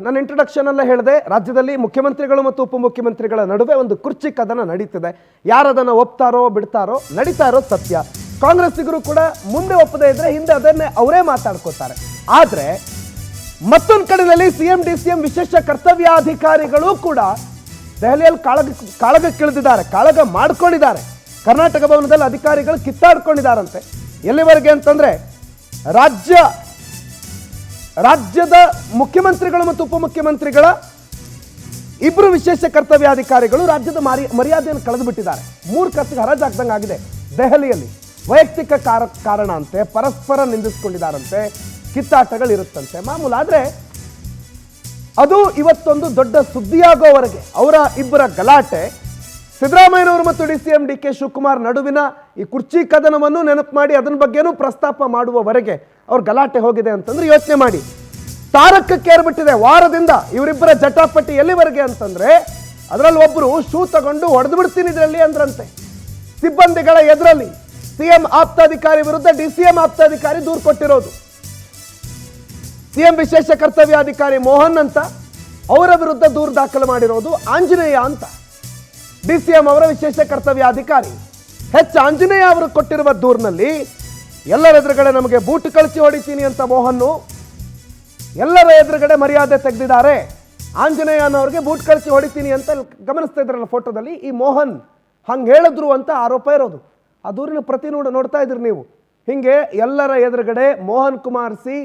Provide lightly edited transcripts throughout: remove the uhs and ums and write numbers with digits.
ನನ್ನ ಇಂಟ್ರೊಡಕ್ಷನ್ ಅಲ್ಲೇ ಹೇಳಿದೆ, ರಾಜ್ಯದಲ್ಲಿ ಮುಖ್ಯಮಂತ್ರಿಗಳು ಮತ್ತು ಉಪಮುಖ್ಯಮಂತ್ರಿಗಳ ನಡುವೆ ಒಂದು ಕುರ್ಚಿ ಕದನ ನಡೀತಿದೆ. ಯಾರದನ್ನು ಒಪ್ತಾರೋ ಬಿಡ್ತಾರೋ ನಡೀತಾ ಇರೋದು ಸತ್ಯ. ಕಾಂಗ್ರೆಸ್ಸಿಗರು ಕೂಡ ಮುಂದೆ ಒಪ್ಪದೇ ಇದ್ರೆ ಹಿಂದೆ ಅದನ್ನೇ ಅವರೇ ಮಾತಾಡ್ಕೋತಾರೆ. ಆದ್ರೆ ಮತ್ತೊಂದು ಕಡೆಯಲ್ಲಿ ಸಿಎಂ ಡಿಸಿಎಂ ವಿಶೇಷ ಕರ್ತವ್ಯಾಧಿಕಾರಿಗಳು ಕೂಡ ದೆಹಲಿಯಲ್ಲಿ ಕಾಳಗಕ್ಕಿಳಿದಿದ್ದಾರೆ, ಕಾಳಗ ಮಾಡ್ಕೊಂಡಿದ್ದಾರೆ. ಕರ್ನಾಟಕ ಭವನದಲ್ಲಿ ಅಧಿಕಾರಿಗಳು ಕಿತ್ತಾಡ್ಕೊಂಡಿದ್ದಾರಂತೆ. ಎಲ್ಲಿವರೆಗೆ ಅಂತಂದ್ರೆ ರಾಜ್ಯದ ಮುಖ್ಯಮಂತ್ರಿಗಳು ಮತ್ತು ಉಪಮುಖ್ಯಮಂತ್ರಿಗಳ ಇಬ್ಬರು ವಿಶೇಷ ಕರ್ತವ್ಯಾಧಿಕಾರಿಗಳು ರಾಜ್ಯದ ಮರ್ಯಾದೆಯನ್ನು ಕಳೆದು ಬಿಟ್ಟಿದ್ದಾರೆ. ಮೂರ್ಖತೆಗೆ ಹರಾಜಾಗ್ದಂಗೆ ಆಗಿದೆ. ದೆಹಲಿಯಲ್ಲಿ ವೈಯಕ್ತಿಕ ಕಾರಣ ಅಂತೆ, ಪರಸ್ಪರ ನಿಂದಿಸ್ಕೊಂಡಿದ್ದಾರಂತೆ, ಕಿತ್ತಾಟಗಳಿರುತ್ತಂತೆ. ಮಾಮೂಲಾದ್ರೆ ಅದು ಇವತ್ತೊಂದು ದೊಡ್ಡ ಸುದ್ದಿಯಾಗೋವರೆಗೆ ಅವರ ಇಬ್ಬರ ಗಲಾಟೆ, ಸಿದ್ದರಾಮಯ್ಯನವರು ಮತ್ತು ಡಿಸಿಎಂ ಡಿಕೆ ಶಿವಕುಮಾರ್ ನಡುವಿನ ಈ ಕುರ್ಚಿ ಕದನವನ್ನು ನೆನಪು ಮಾಡಿ ಅದನ್ನ ಬಗ್ಗೆನೂ ಪ್ರಸ್ತಾಪ ಮಾಡುವವರೆಗೆ ಅವ್ರ ಗಲಾಟೆ ಹೋಗಿದೆ ಅಂತಂದ್ರೆ ಯೋಚನೆ ಮಾಡಿ. ತಾರಕಕ್ಕೇರ್ಬಿಟ್ಟಿದೆ ವಾರದಿಂದ ಇವರಿಬ್ಬರ ಜಟಾಪಟಿ. ಎಲ್ಲಿವರೆಗೆ ಅಂತಂದ್ರೆ ಅದರಲ್ಲಿ ಒಬ್ಬರು ಶೂ ತಗೊಂಡು ಹೊಡೆದು ಬಿಡ್ತೀನಿ ಇದರಲ್ಲಿ ಅಂದ್ರಂತೆ. ಸಿಬ್ಬಂದಿಗಳ ಎದುರಲ್ಲಿ ಸಿಎಂ ಆಪ್ತಾಧಿಕಾರಿ ವಿರುದ್ಧ ಡಿಸಿಎಂ ಆಪ್ತಾಧಿಕಾರಿ ದೂರು ಕೊಟ್ಟಿರೋದು. ಸಿಎಂ ವಿಶೇಷ ಕರ್ತವ್ಯಾಧಿಕಾರಿ ಮೋಹನ್ ಅಂತ ಅವರ ವಿರುದ್ಧ ದೂರು ದಾಖಲು ಮಾಡಿರೋದು ಆಂಜನೇಯ ಅಂತ. ಡಿಸಿಎಂ ಅವರ ವಿಶೇಷ ಕರ್ತವ್ಯಾಧಿಕಾರಿ ಆಂಜನೇಯ ಅವರು ಕೊಟ್ಟಿರುವ ದೂರಿನಲ್ಲಿ ಎಲ್ಲರ ಎದುರುಗಡೆ ನಮಗೆ ಬೂಟ್ ಕಳಿಸಿ ಹೊಡಿತೀನಿ ಅಂತ ಮೋಹನ್ ಎಲ್ಲರ ಎದುರುಗಡೆ ಮರ್ಯಾದೆ ತೆಗೆದಿದ್ದಾರೆ. ಆಂಜನೇಯನವ್ರಿಗೆ ಬೂಟ್ ಕಳಿಸಿ ಹೊಡಿತೀನಿ ಅಂತ ಗಮನಿಸ್ತಾ ಇದ್ರಲ್ಲ ಫೋಟೋದಲ್ಲಿ, ಈ ಮೋಹನ್ ಹಂಗೆ ಹೇಳಿದ್ರು ಅಂತ ಆರೋಪ ಇರೋದು. ಆ ದೂರಿನ ಪ್ರತಿ ನೋಡ್ತಾ ಇದ್ರಿ ನೀವು. ಹಿಂಗೆ ಎಲ್ಲರ ಎದುರುಗಡೆ ಮೋಹನ್ ಕುಮಾರ್ ಸಿ,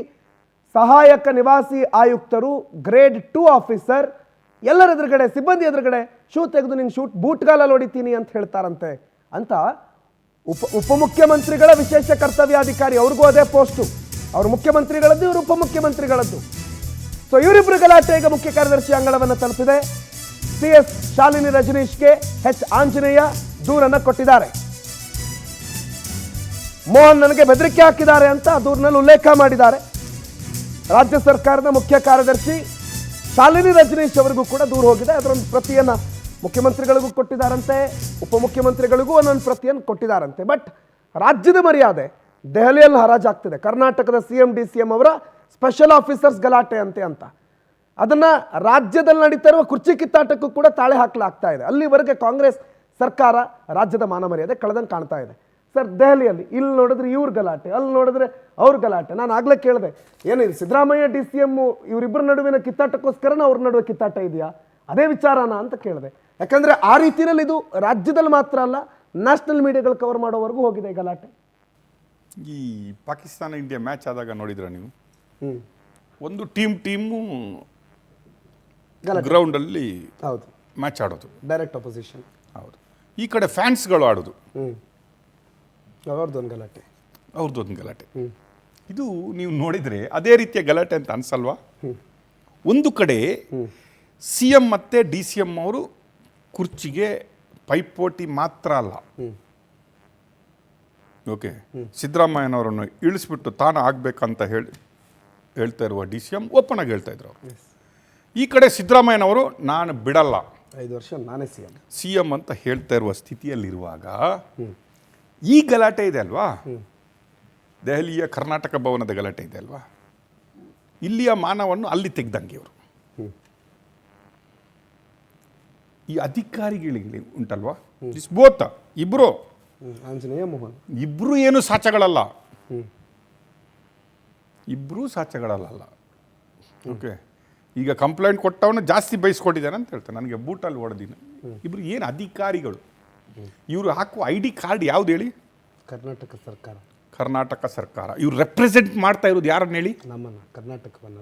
ಸಹಾಯಕ ನಿವಾಸಿ ಆಯುಕ್ತರು, ಗ್ರೇಡ್ 2 ಆಫೀಸರ್, ಎಲ್ಲರ ಎದುರುಗಡೆ ಸಿಬ್ಬಂದಿ ಎದುರುಗಡೆ ಶೂ ತೆಗೆದು ನಿನ್ನ ಬೂಟ್ಗಾಲಲ್ಲಿ ಹೊಡಿತೀನಿ ಅಂತ ಹೇಳ್ತಾರಂತೆ ಅಂತ. ಉಪಮುಖ್ಯಮಂತ್ರಿಗಳ ವಿಶೇಷ ಕರ್ತವ್ಯಾಧಿಕಾರಿ ಅವ್ರಿಗೂ ಅದೇ ಪೋಸ್ಟು, ಅವ್ರ ಮುಖ್ಯಮಂತ್ರಿಗಳದ್ದು ಇವರು ಉಪಮುಖ್ಯಮಂತ್ರಿಗಳದ್ದು. ಸೊ ಇವರಿಬ್ಬರು ಗಲಾಟೆ ಈಗ ಮುಖ್ಯ ಕಾರ್ಯದರ್ಶಿ ಅಂಗಳವನ್ನು ತಲುಪಿದೆ. CS ಶಾಲಿನಿ ರಜನೀಶ್ಗೆ ಆಂಜನೇಯ ದೂರನ್ನು ಕೊಟ್ಟಿದ್ದಾರೆ. ಮೋಹನ್ ನನಗೆ ಬೆದರಿಕೆ ಹಾಕಿದ್ದಾರೆ ಅಂತ ದೂರಿನಲ್ಲಿ ಉಲ್ಲೇಖ ಮಾಡಿದ್ದಾರೆ. ರಾಜ್ಯ ಸರ್ಕಾರದ ಮುಖ್ಯ ಕಾರ್ಯದರ್ಶಿ ಶಾಲಿನಿ ರಜನೀಶ್ ಅವರಿಗೂ ಕೂಡ ದೂರು ಹೋಗಿದೆ. ಅದರೊಂದು ಪ್ರತಿಯನ್ನ ಮುಖ್ಯಮಂತ್ರಿಗಳಿಗೂ ಕೊಟ್ಟಿದ್ದಾರಂತೆ, ಉಪಮುಖ್ಯಮಂತ್ರಿಗಳಿಗೂ ಒಂದೊಂದು ಪ್ರತಿಯನ್ನು ಕೊಟ್ಟಿದ್ದಾರಂತೆ. ಬಟ್ ರಾಜ್ಯದ ಮರ್ಯಾದೆ ದೆಹಲಿಯಲ್ಲಿ ಹರಾಜಾಗ್ತಿದೆ. ಕರ್ನಾಟಕದ ಸಿಎಂ ಡಿಸಿಎಂ ಅವರ ಸ್ಪೆಷಲ್ ಆಫೀಸರ್ಸ್ ಗಲಾಟೆ ಅಂತೆ ಅಂತ ಅದನ್ನ ರಾಜ್ಯದಲ್ಲಿ ನಡೀತಾ ಇರುವ ಕುರ್ಚಿ ಕಿತ್ತಾಟಕ್ಕೂ ಕೂಡ ತಾಳೆ ಹಾಕಲಾಗ್ತಾ ಇದೆ. ಅಲ್ಲಿವರೆಗೆ ಕಾಂಗ್ರೆಸ್ ಸರ್ಕಾರ ರಾಜ್ಯದ ಮಾನ ಮರ್ಯಾದೆ ಕಳೆದಂಗೆ ಕಾಣ್ತಾ ಇದೆ. ಸರ್, ದೆಹಲಿಯಲ್ಲಿ ಇಲ್ಲಿ ನೋಡಿದ್ರೆ ಇವ್ರ ಗಲಾಟೆ, ಅಲ್ಲಿ ನೋಡಿದ್ರೆ ಅವ್ರ ಗಲಾಟೆ. ನಾನು ಆಗ್ಲೇ ಕೇಳಿದೆ, ಏನಿದೆ ಸಿದ್ದರಾಮಯ್ಯ ಡಿಸಿಎಂ ಇವರಿಬ್ಬರ ನಡುವಿನ ಕಿತ್ತಾಟಕ್ಕೋಸ್ಕರನ ಅವ್ರ ನಡುವೆ ಕಿತ್ತಾಟ ಇದೆಯಾ, ಅದೇ ವಿಚಾರನ ಅಂತ ಕೇಳಿದೆ. ಯಾಕಂದ್ರೆ ಆ ರೀತಿಯಲ್ಲಿ ಇದು ರಾಜ್ಯದಲ್ಲಿ ಮಾತ್ರ ಅಲ್ಲ, ನ್ಯಾಷನಲ್ ಮೀಡಿಯಾಗಳು ಕವರ್ ಮಾಡೋವರೆಗೂ ಹೋಗಿದೆ ಗಲಾಟೆ. ಈ ಪಾಕಿಸ್ತಾನ ಇಂಡಿಯಾ ಮ್ಯಾಚ್ ಆದಾಗ ನೋಡಿದ್ರ ನೀವು, ಒಂದು ಟೀಮು ಗ್ರೌಂಡಲ್ಲಿ ಹೌದು ಮ್ಯಾಚ್ ಆಡೋದು, ಡೈರೆಕ್ಟ್ ಅಪೋಸಿಷನ್. ಹೌದು. ಈ ಕಡೆ ಫ್ಯಾನ್ಸ್ಗಳು ಆಡೋದು, ಅವ್ರದ್ದೊಂದು ಗಲಾಟೆ. ಇದು ನೀವು ನೋಡಿದರೆ ಅದೇ ರೀತಿಯ ಗಲಾಟೆ ಅಂತ ಅನ್ಸಲ್ವಾ? ಒಂದು ಕಡೆ CM ಮತ್ತು DCM ಅವರು ಕುರ್ಚಿಗೆ ಪೈಪೋಟಿ ಮಾತ್ರ ಅಲ್ಲ, ಓಕೆ, ಸಿದ್ದರಾಮಯ್ಯನವರನ್ನು ಇಳಿಸ್ಬಿಟ್ಟು ತಾನು ಆಗಬೇಕಂತ ಹೇಳ್ತಾ ಇರುವ DCM ಓಪನ್ ಆಗಿ ಹೇಳ್ತಾ ಇದ್ರು ಅವರು. ಈ ಕಡೆ ಸಿದ್ದರಾಮಯ್ಯನವರು ನಾನು ಬಿಡಲ್ಲ, 5 ವರ್ಷ ನಾನೇ CM ಅಂತ ಹೇಳ್ತಾ ಇರುವ ಸ್ಥಿತಿಯಲ್ಲಿರುವಾಗ ಈ ಗಲಾಟೆ ಇದೆ ಅಲ್ವಾ, ದೆಹಲಿಯ ಕರ್ನಾಟಕ ಭವನದ ಗಲಾಟೆ ಇದೆ ಅಲ್ವಾ, ಇಲ್ಲಿಯ ಮಾನವನ್ನು ಅಲ್ಲಿ ತೆಗೆದಂಗೆ ಇವರು. ಈ ಅಧಿಕಾರಿಗಳಿಗೆ ಉಂಟಲ್ವಾ, ಬೋತ್ ಇಬ್ರು, ಆಂಜನೇಯ ಮೋಹನ್ ಇಬ್ರು ಏನು ಸಾಚಗಳಲ್ಲ, ಓಕೆ. ಈಗ ಕಂಪ್ಲೇಂಟ್ ಕೊಟ್ಟವನು ಜಾಸ್ತಿ ಬಯಸ್ಕೊಟ್ಟಿದ್ದಾನೆ ಅಂತ ಹೇಳ್ತಾನೆ, ನನಗೆ ಬೂಟಲ್ಲಿ ಹೊಡೆದಿನ. ಇಬ್ರು ಏನು ಅಧಿಕಾರಿಗಳು, ಇವರು ಹಾಕುವ ID ಕಾರ್ಡ್ ಯಾವ್ದು ಹೇಳಿ? ಕರ್ನಾಟಕ ಸರ್ಕಾರ. ಇವ್ರು ರೆಪ್ರೆಸೆಂಟ್ ಮಾಡ್ತಾ ಇರೋದು ಯಾರನ್ನ ಹೇಳಿ? ನಮ್ಮನ್ನ, ಕರ್ನಾಟಕವನ್ನು,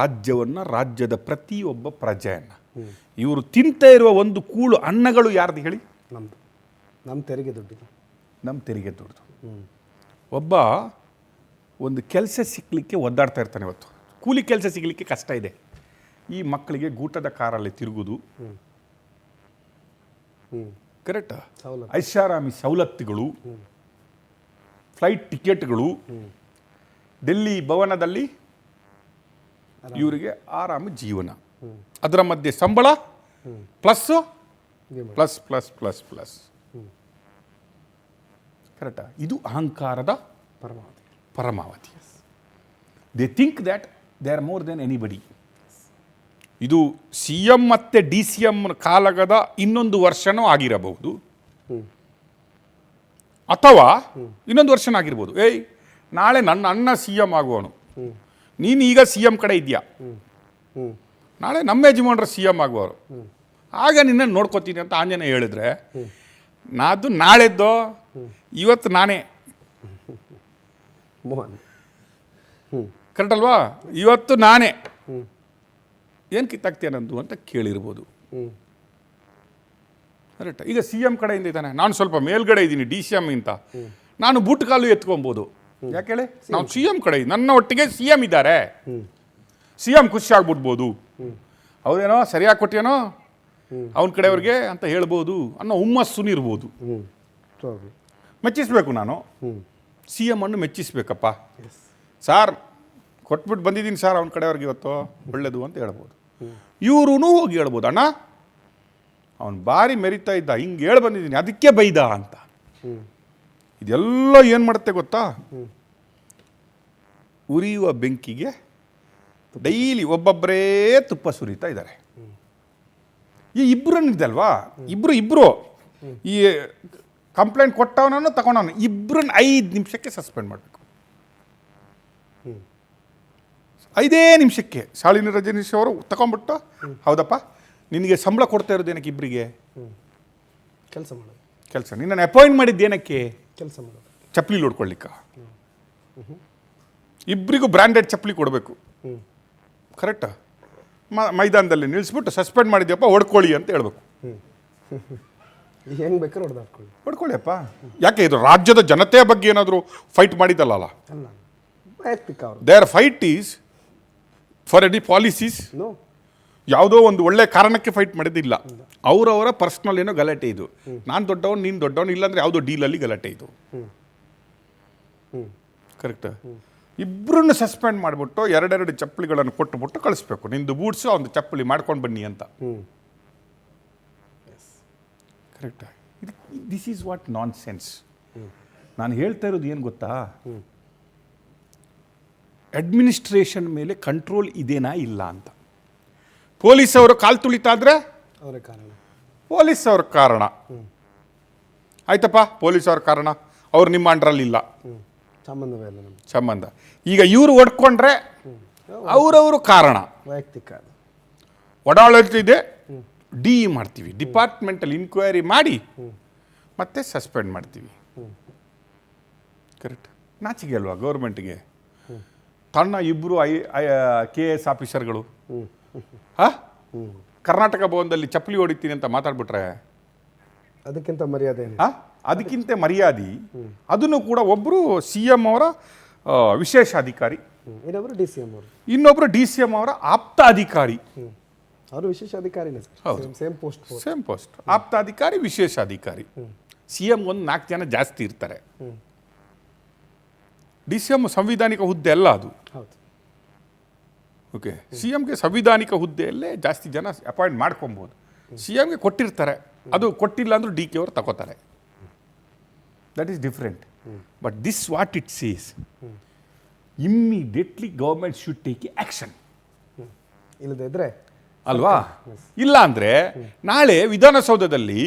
ರಾಜ್ಯವನ್ನು, ರಾಜ್ಯದ ಪ್ರತಿಯೊಬ್ಬ ಪ್ರಜೆಯನ್ನು. ಇವರು ತಿಂತಾ ಇರುವ ಒಂದು ಕೂಳು ಅನ್ನಗಳು ಯಾರ್ದು ಹೇಳಿ? ನಮ್ಮ ತೆರಿಗೆ ದುಡ್ಡು. ಒಬ್ಬ ಒಂದು ಕೆಲಸ ಸಿಕ್ಕಲಿಕ್ಕೆ ಒದ್ದಾಡ್ತಾ ಇರ್ತಾನೆ. ಇವತ್ತು ಕೂಲಿ ಕೆಲಸ ಸಿಗಲಿಕ್ಕೆ ಕಷ್ಟ ಇದೆ. ಈ ಮಕ್ಕಳಿಗೆ ಗೂಟದ ಕಾರಲ್ಲಿ ತಿರುಗುವುದು, ಕರೆಕ್ಟ್, ಐಷಾರಾಮಿ ಸವಲತ್ತುಗಳು, ಫ್ಲೈಟ್ ಟಿಕೆಟ್ಗಳು, ಡೆಲ್ಲಿ ಭವನದಲ್ಲಿ ಇವರಿಗೆ ಆರಾಮ ಜೀವನ, ಅದರ ಮಧ್ಯೆ ಸಂಬಳ ಪ್ಲಸ್ ಕರೆಕ್ಟಾ? ಇದು ಅಹಂಕಾರದ ಪರಮಾವಧಿ. They think that they are more than anybody. ಇದು ಸಿ ಎಂ ಮತ್ತು ಡಿ ಸಿ ಎಂ ಕಾಲಗದ ಇನ್ನೊಂದು ವರ್ಷನೂ ಆಗಿರಬಹುದು, ಅಥವಾ ಇನ್ನೊಂದು ವರ್ಷನೂ ಆಗಿರ್ಬೋದು. ನಾಳೆ ನನ್ನ ಅಣ್ಣ ಸಿ ಎಂ ಆಗುವವನು, ನೀನು ಈಗ ಸಿ ಎಂ ಕಡೆ ಇದೆಯಾ, ನಾಳೆ ನಮ್ಮ ಯಜಮಾನ್ರ ಸಿ ಎಂ ಆಗುವವರು, ಆಗ ನಿನ್ನನ್ನು ನೋಡ್ಕೋತೀನಿ ಅಂತ ಆಂಜನೇಯ ಹೇಳಿದ್ರೆ, ನಾದು ನಾಳೆದ್ದೋ ಇವತ್ತು ನಾನೇ, ಮೋಹನ್ ಕರೆಕ್ಟ್ ಅಲ್ವಾ? ಇವತ್ತು ನಾನೇ ಏನು ಕಿತ್ತಾಕ್ತೀಯ ನಂದು ಅಂತ ಕೇಳಿರ್ಬೋದು. ಕರೆಕ್ಟ್. ಈಗ ಸಿ ಎಂ ಕಡೆಯಿಂದ ಇದ್ದಾನೆ, ನಾನು ಸ್ವಲ್ಪ ಮೇಲ್ಗಡೆ ಇದ್ದೀನಿ ಡಿ ಸಿ ಎಂ ಇಂತ, ನಾನು ಬುಟ್ ಕಾಲು ಎತ್ಕೊಬೋದು. ಯಾಕೆ ಹೇಳಿ? ನಾವು ಸಿ ಎಂ ಕಡೆ, ನನ್ನ ಒಟ್ಟಿಗೆ ಸಿ ಎಂ ಇದ್ದಾರೆ, ಸಿ ಎಂ ಖುಷಿ ಆಗ್ಬಿಡ್ಬೋದು, ಹೌದೇನೋ ಸರಿಯಾಗಿ ಕೊಟ್ಟೇನೋ ಅವನ ಕಡೆಯವ್ರಿಗೆ ಅಂತ ಹೇಳ್ಬೋದು ಅನ್ನೋ ಹುಮ್ಮಸ್ಸು ಇರ್ಬೋದು. ಮೆಚ್ಚಿಸ್ಬೇಕು, ನಾನು ಸಿ ಎಂ ಅನ್ನು ಮೆಚ್ಚಿಸ್ಬೇಕಪ್ಪ, ಸಾರ್ ಕೊಟ್ಬಿಟ್ಟು ಬಂದಿದ್ದೀನಿ ಸರ್ ಅವನ ಕಡೆಯವ್ರಿಗೆ ಇವತ್ತು ಒಳ್ಳೇದು ಅಂತ ಹೇಳ್ಬೋದು. ಇವ್ರೂ ಹೋಗಿ ಹೇಳ್ಬೋದು, ಅಣ್ಣ ಅವನು ಭಾರಿ ಮೆರಿತಾ ಇದ್ದ, ಹಿಂಗೆ ಹೇಳಿ ಬಂದಿದ್ದೀನಿ ಅದಕ್ಕೆ ಬೈದ ಅಂತ. ಇದೆಲ್ಲ ಏನು ಮಾಡುತ್ತೆ ಗೊತ್ತಾ? ಉರಿಯುವ ಬೆಂಕಿಗೆ ಡೈಲಿ ಒಬ್ಬೊಬ್ಬರೇ ತುಪ್ಪ ಸುರಿತಾ ಇದ್ದಾರೆ. ಈ ಇಬ್ಬರನ್ನಿದಲ್ವಾ, ಇಬ್ಬರು ಈ ಕಂಪ್ಲೇಂಟ್ ಕೊಟ್ಟವನನ್ನು ತಗೊಂಡವನು ಇಬ್ಬರನ್ನ 5 ನಿಮಿಷಕ್ಕೆ ಸಸ್ಪೆಂಡ್ ಮಾಡಬೇಕು. 5 ನಿಮಿಷಕ್ಕೆ ಶಾಲಿನಿ ರಜನೀಶ್ ಅವರು ತಗೊಂಡ್ಬಿಟ್ಟು, ಹೌದಪ್ಪ ನಿನಗೆ ಸಂಬಳ ಕೊಡ್ತಾ ಇರೋದೇನಕ್ಕೆ ಇಬ್ಬರಿಗೆ? ಕೆಲಸ ನಿನ್ನನ್ನು ಅಪಾಯಿಂಟ್ ಮಾಡಿದ್ದೇನಕ್ಕೆ? ಕೆಲಸ ಮಾಡೋದು, ಚಪ್ಪಲಿ ಹೊಡ್ಕೊಳ್ಳಿಕ್ಕ. ಇಬ್ಬರಿಗೂ ಬ್ರ್ಯಾಂಡೆಡ್ ಚಪ್ಪಲಿ ಕೊಡಬೇಕು, ಕರೆಕ್ಟಾ? ಮೈದಾನದಲ್ಲಿ ನಿಲ್ಲಿಸ್ಬಿಟ್ಟು ಸಸ್ಪೆಂಡ್ ಮಾಡಿದ್ಯಪ್ಪ ಹೊಡ್ಕೊಳ್ಳಿ ಅಂತ ಹೇಳ್ಬೇಕು. ಹೆಂಗೆ ಬೇಕಾದ್ರೆ ಹೊಡ್ಕೊಳ್ಳಿಯಪ್ಪ. ಯಾಕೆ ಇದು ರಾಜ್ಯದ ಜನತೆಯ ಬಗ್ಗೆ ಏನಾದರೂ ಫೈಟ್ ಮಾಡಿದಲ್ಲ? ಅಲ್ಲ, ವೈಯಕ್ತಿಕ ಅವರು their fight is for any policies. ಯಾವುದೋ ಒಂದು ಒಳ್ಳೆ ಕಾರಣಕ್ಕೆ ಫೈಟ್ ಮಾಡಿದ್ದಿಲ್ಲ, ಅವರವರ ಪರ್ಸ್ನಲ್ ಏನೋ ಗಲಾಟೆ ಇದು. ನಾನು ದೊಡ್ಡವನು ನೀನು ದೊಡ್ಡವನು, ಇಲ್ಲಾಂದ್ರೆ ಯಾವುದೋ ಡೀಲಲ್ಲಿ ಗಲಾಟೆ ಇದು. ಕರೆಕ್ಟ್. ಇಬ್ಬರನ್ನು ಸಸ್ಪೆಂಡ್ ಮಾಡಿಬಿಟ್ಟು 2 ಚಪ್ಪಲಿಗಳನ್ನು ಕೊಟ್ಟುಬಿಟ್ಟು ಕಳಿಸ್ಬೇಕು. ನಿಂದು ಬೂಟ್ಸು ಒಂದು ಚಪ್ಪಲಿ ಮಾಡ್ಕೊಂಡು ಬನ್ನಿ ಅಂತ. Correct. This is what non sense. ನಾನು ಹೇಳ್ತಾ ಇರೋದು ಏನು ಗೊತ್ತಾ, ಅಡ್ಮಿನಿಸ್ಟ್ರೇಷನ್ ಮೇಲೆ ಕಂಟ್ರೋಲ್ ಇದೇನಾ ಇಲ್ಲ ಅಂತ. ಪೊಲೀಸ್ ಅವರು ಕಾಲು ತುಳಿತಾದ್ರೆ ಪೊಲೀಸ್ ಅವ್ರ ಕಾರಣ, ಆಯ್ತಪ್ಪ ಪೊಲೀಸ್ ಅವ್ರ ಕಾರಣ, ಅವ್ರು ನಿಮ್ಮ ಅಂಡ್ರಲ್ಲಿ ಇಲ್ಲ, ಸಂಬಂಧ. ಈಗ ಇವರು ಒಡ್ಕೊಂಡ್ರೆ ಅವರವರು ಕಾರಣ. ವೈಯಕ್ತಿಕ ಒಡಾಡಳಿತ ಇದೆ, ಡಿ ಮಾಡ್ತೀವಿ, ಡಿಪಾರ್ಟ್ಮೆಂಟಲ್ ಇನ್ಕ್ವೈರಿ ಮಾಡಿ ಮತ್ತೆ ಸಸ್ಪೆಂಡ್ ಮಾಡ್ತೀವಿ. ಕರೆಕ್ಟ್. ನಾಚಿಕೆ ಅಲ್ವಾ ಗೌರ್ಮೆಂಟ್ಗೆ? ತನ್ನ ಇಬ್ಬರು KS ಆಫೀಸರ್ಗಳು ಕರ್ನಾಟಕ ಭವನದಲ್ಲಿ ಚಪ್ಪಲಿ ಹೊಡಿತೀನಿ ಅಂತ ಮಾತಾಡ್ಬಿಟ್ರೆ ಅದಕ್ಕಿಂತ ಮರ್ಯಾದೆ, ಅದಕ್ಕಿಂತ ಮರ್ಯಾದೆ. ಅದನ್ನು ಕೂಡ ಒಬ್ಬರು CM ಅವರ ವಿಶೇಷ ಅಧಿಕಾರಿ, ಇನ್ನೊಬ್ಬರು DCM ಅವರ ಆಪ್ತ ಅಧಿಕಾರಿ. ಅವರು ವಿಶೇಷ ಅಧಿಕಾರಿನೇ, ಸೇಮ್ ಪೋಸ್ಟ್, ಆಪ್ತ ಅಧಿಕಾರಿ, ವಿಶೇಷ ಅಧಿಕಾರಿ. CM ಒಂದು 4 ಜನ ಜಾಸ್ತಿ ಇರ್ತಾರೆ. DCM ಸಂವಿಧಾನಿಕ ಹುದ್ದೆ ಅಲ್ಲ ಅದು. ಓಕೆ, CMಗೆ ಸಂವಿಧಾನಿಕ ಹುದ್ದೆಯಲ್ಲೇ ಜಾಸ್ತಿ ಜನ ಅಪಾಯಿಂಟ್ ಮಾಡ್ಕೊಬೋದು. CMಗೆ ಕೊಟ್ಟಿರ್ತಾರೆ, ಅದು ಕೊಟ್ಟಿಲ್ಲ ಅಂದ್ರೂ DK ಅವರು ತಗೋತಾರೆ. That is different. But this what it says, immediately government should take action. ಇಲ್ಲದಿದ್ರೆ ಅಲ್ವಾ? ಇಲ್ಲ ಅಂದ್ರೆ ನಾಳೆ ವಿಧಾನಸೌಧದಲ್ಲಿ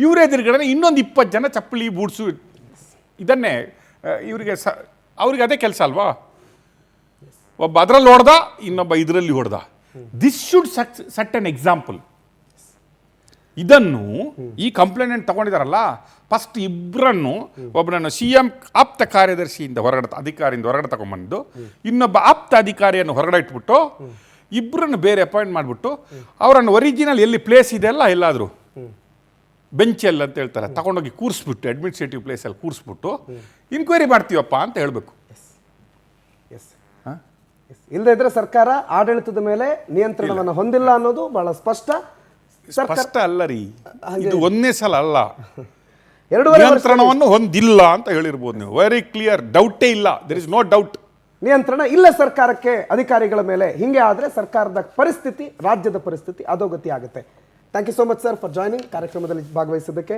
ಇವರೇ ಎದುರುಗಡೆ ಇನ್ನೊಂದು 20 ಜನ ಚಪ್ಪಲಿ ಬೂಟ್ಸು, ಇದನ್ನೇ ಅವ್ರಿಗೆ ಅದೇ ಕೆಲಸ ಅಲ್ವಾ? ಒಬ್ಬ ಅದರಲ್ಲಿ ಹೊಡೆದ, ಇನ್ನೊಬ್ಬ ಇದರಲ್ಲಿ ಹೊಡೆದ. This should set an example. ಇದನ್ನು ಈ ಕಂಪ್ಲೇಂಟ್ ತಗೊಂಡಿದಾರಲ್ಲ, ಫಸ್ಟ್ ಇಬ್ಬರನ್ನು, ಒಬ್ಬನನ್ನು CM ಆಪ್ತ ಕಾರ್ಯದರ್ಶಿಯಿಂದ ಹೊರಗಡೆ, ಅಧಿಕಾರಿಯಿಂದ ಹೊರಗಡೆ ತಗೊಂಡ್ಬಂದು, ಇನ್ನೊಬ್ಬ ಆಪ್ತ ಅಧಿಕಾರಿಯನ್ನು ಹೊರಗಡೆ ಇಟ್ಬಿಟ್ಟು, ಇಬ್ಬರನ್ನು ಬೇರೆ ಅಪಾಯಿಂಟ್ ಮಾಡಿಬಿಟ್ಟು, ಅವರನ್ನು ಒರಿಜಿನಲ್ ಎಲ್ಲಿ ಪ್ಲೇಸ್ ಇದೆಯಲ್ಲ, ಎಲ್ಲಾದರೂ ಬೆಂಚಲ್ಲಿ ಅಂತ ಹೇಳ್ತಾರೆ, ತಗೊಂಡೋಗಿ ಕೂರಿಸ್ಬಿಟ್ಟು, ಅಡ್ಮಿನಿಸ್ಟ್ರೇಟಿವ್ ಪ್ಲೇಸಲ್ಲಿ ಕೂರಿಸ್ಬಿಟ್ಟು ಇನ್ಕ್ವೈರಿ ಮಾಡ್ತೀವಪ್ಪ ಅಂತ ಹೇಳಬೇಕು. ಇಲ್ಲದೇ ಇದ್ರೆ ಸರ್ಕಾರ ಆಡಳಿತದ ಮೇಲೆ ನಿಯಂತ್ರಣವನ್ನು ಹೊಂದಿಲ್ಲ ಅನ್ನೋದು ಬಹಳ ಸ್ಪಷ್ಟ. ಸ್ಪಷ್ಟ ಅಲ್ಲ ರೀ, ಇದು ಒಂದೇ ಸಲ ಅಲ್ಲ, 2.5 ನಿಯಂತ್ರಣವನ್ನು ಹೊಂದಿಲ್ಲ ಅಂತ ಹೇಳಿರ್ಬೋದು ನೀವು. ವೆರಿ ಕ್ಲಿಯರ್, ಡೌಟೇ ಇಲ್ಲ, ದೇರ್ ಇಸ್ ನೋ ಡೌಟ್. ನಿಯಂತ್ರಣ ಇಲ್ಲ ಸರ್ಕಾರಕ್ಕೆ ಅಧಿಕಾರಿಗಳ ಮೇಲೆ. ಹಿಂಗೆ ಆದ್ರೆ ಸರ್ಕಾರದ ಪರಿಸ್ಥಿತಿ, ರಾಜ್ಯದ ಪರಿಸ್ಥಿತಿ ಅಧೋಗತಿ ಆಗುತ್ತೆ. Thank you so much sir for joining, ಕಾರ್ಯಕ್ರಮದಲ್ಲಿ ಭಾಗವಹಿಸಿದ್ದಕ್ಕೆ.